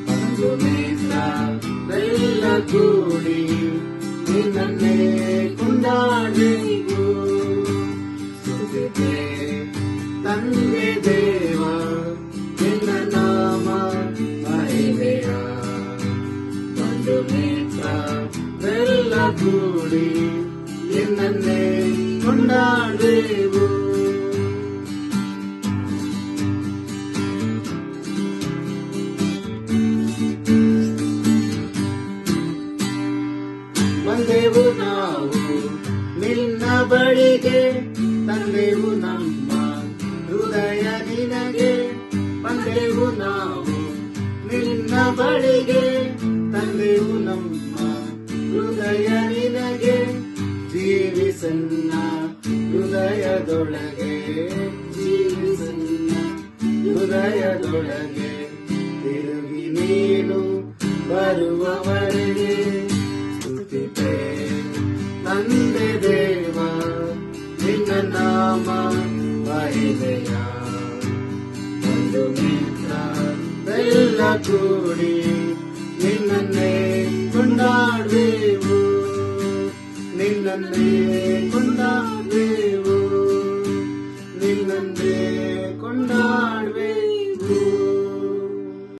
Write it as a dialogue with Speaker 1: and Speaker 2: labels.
Speaker 1: ಬಂಧು ಮಿತ್ರ ಎಲ್ಲ ಕೂಡಿ ನಿನ್ನನ್ನೇ ಕೊಂಡಾಡೆವು. ಸ್ತುತಿಗೆ ತಂದೆ ದೇವ ನಿನ್ನ ನಾಮ ಮಹಿಮೆಯ. ಬಂಧು ಮಿತ್ರ ಎಲ್ಲ ಕೂಡಿ ನಿನ್ನನ್ನೇ ಕೊಂಡಾಡೆವು. ಬಂದೆವು ನಾವು ನಿನ್ನ ಬಳಿಗೆ, ತಂದೆವು ನಮ್ಮ ಹೃದಯ ನಿನಗೆ. ಬಂದೆವು ನಾವು ನಿನ್ನ ಬಳಿಗೆ, ತಂದೆವು ನಮ್ಮ ಹೃದಯ ನಿನಗೆ. ಜೀವಿಸನ್ನ ಹೃದಯದೊಳಗೆ, ಜೀವಿಸನ್ನ ಹೃದಯದೊಳಗೆ. ತಿರುಗಿ ನೀನು ಬರುವವರೆಗೆ ಸ್ತುತಿಪೆ ತಂದೆ ದೇವ ನಿನ್ನ ನಾಮ ಮಹಿಮೆಯ. ಬಂಧು ಮಿತ್ರ ಎಲ್ಲ ಕೂಡಿ ನಿನ್ನನ್ನೇ ಕೊಂಡಾಡುವೆವು, ನಿನ್ನನ್ನೇ ಕೊಂಡಾಡುವೆವು, ನಿನ್ನನ್ನೇ ಕೊಂಡಾಡುವೆವು.